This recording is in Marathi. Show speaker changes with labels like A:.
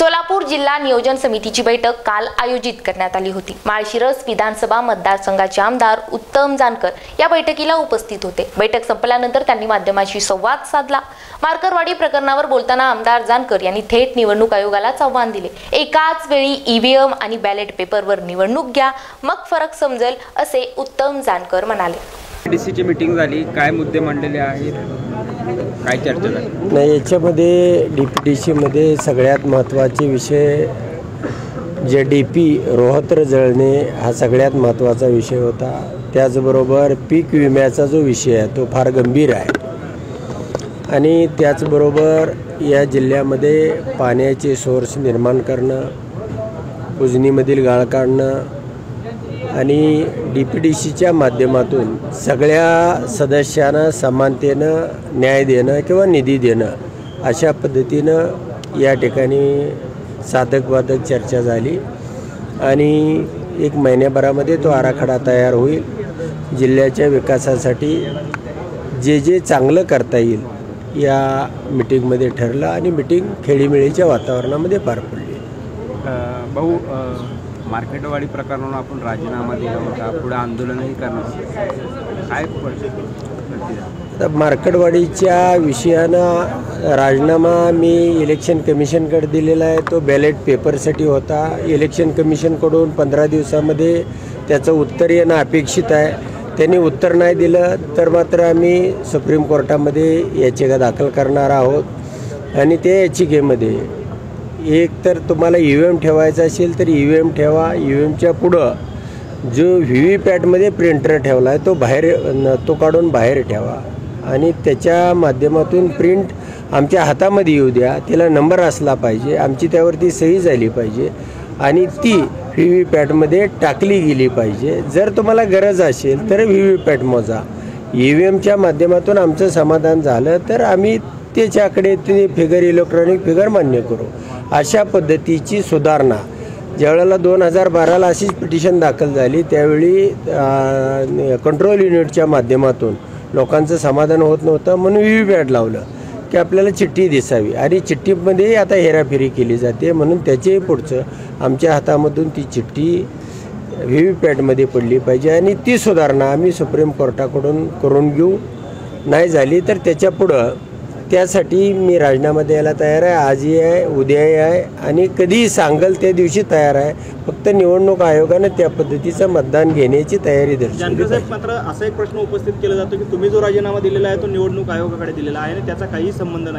A: सोलापूर जिल्हा नियोजन समितीची बैठक काल आयोजित करण्यात आली होती। माळशिरस विधानसभा मतदारसंघाचे आमदार उत्तम जानकर या बैठकीला उपस्थित होते। बैठक संपल्यानंतर त्यांनी माध्यमांशी संवाद साधला। मार्करवाडी प्रकरणावर बोलताना आमदार जानकर यांनी थेट निवडणूक आयोगालाच आव्हान दिले। एकाच वेळी ईव्हीएम आणि बॅलेट पेपरवर निवडणूक घ्या, मग फरक समजेल असे उत्तम जानकर म्हणाले।
B: डीसीची मीटिंग झाली, काय मुद्दे मांडलेले आहेत, काय चर्चा झाली?
C: नाही, याच्यामध्ये डीपीडीसी मध्ये सगळ्यात महत्त्वाचे विषय जे डीपी रोहत्र जळणे हा सगळ्यात महत्त्वाचा विषय होता। त्याचबरोबर पीक विम्याचा जो विषय आहे तो फार गंभीर आहे आणि त्याचबरोबर या जिल्ह्यामध्ये पाण्याचे सोर्स निर्माण करणं, उजनीमधील गाळ काढणं आणि डीपीडीसीच्या माध्यमातून सगळ्या सदस्यांना समानतेनं न्याय देणं किंवा निधी देणं अशा पद्धतीनं या ठिकाणी साधक-बाधक चर्चा झाली आणि एक महिन्याभरामध्ये तो आराखडा तयार होईल। जिल्ह्याच्या विकासासाठी जे जे चांगलं करता येईल या मीटिंगमध्ये ठरलं आणि मीटिंग खेळीमेळीच्या वातावरणामध्ये पार पडली।
B: भाऊ, मार्केटवाडी प्रकरणावर आपण राजीनामा दिला होता, पुढे आंदोलनही करणार, काय
C: आता मार्केटवाडीच्या विषयानं राजीनामा मी इलेक्शन कमिशनकडे दिलेला आहे। तो बॅलेट पेपरसाठी होता। इलेक्शन कमिशनकडून 15 दिवसामध्ये त्याचं उत्तर येणं अपेक्षित आहे। त्यांनी उत्तर नाही दिलं तर मात्र आम्ही सुप्रीम कोर्टामध्ये याचिका दाखल करणार आहोत आणि त्या याचिकेमध्ये एक तर तुम्हाला ईव्हीएम ठेवायचा असेल तर ईव्हीएम ठेवा, ईव्हीएमच्या पुढं जो व्हीव्हीपॅटमध्ये प्रिंटर ठेवला आहे तो काढून बाहेर ठेवा आणि त्याच्या माध्यमातून प्रिंट आमच्या हातामध्ये येऊ द्या। तिला नंबर असला पाहिजे, आमची त्यावरती सही झाली पाहिजे आणि ती व्हीव्हीपॅटमध्ये टाकली गेली पाहिजे। जर तुम्हाला गरज असेल तर व्हीव्हीपॅट मोजा। ईव्हीएमच्या माध्यमातून आमचं समाधान झालं तर आम्ही त्याच्याकडे ते फिगर इलेक्ट्रॉनिक फिगर मान्य करू। अशा पद्धतीची सुधारणा ज्यावेळेला 2012ला अशीच पिटिशन दाखल झाली त्यावेळी कंट्रोल युनिटच्या माध्यमातून लोकांचं समाधान होत नव्हतं म्हणून व्हीव्हीपॅट लावलं की आपल्याला चिठ्ठी दिसावी आणि चिठ्ठीमध्ये आता हेराफेरी केली जाते म्हणून त्याच्याही पुढचं आमच्या हातामधून ती चिठ्ठी व्हीव्हीपॅटमध्ये पडली पाहिजे आणि ती सुधारणा आम्ही सुप्रीम कोर्टाकडून करून घेऊ। नाही झाली तर त्याच्या पुढं त्यासाठी मी राजीनामा द्यायला तयार आहे। आजही आहे, उद्याही आहे आणि कधीही सांगल त्या दिवशी तयार आहे। फक्त निवडणूक आयोगाने त्या पद्धतीचं मतदान घेण्याची तयारी दर्शवली आहे।
D: मात्र असा एक प्रश्न उपस्थित केला जातो की तुम्ही जो राजीनामा दिलेला आहे तो निवडणूक आयोगाकडे दिलेला आहे आणि त्याचा काही संबंध नाही।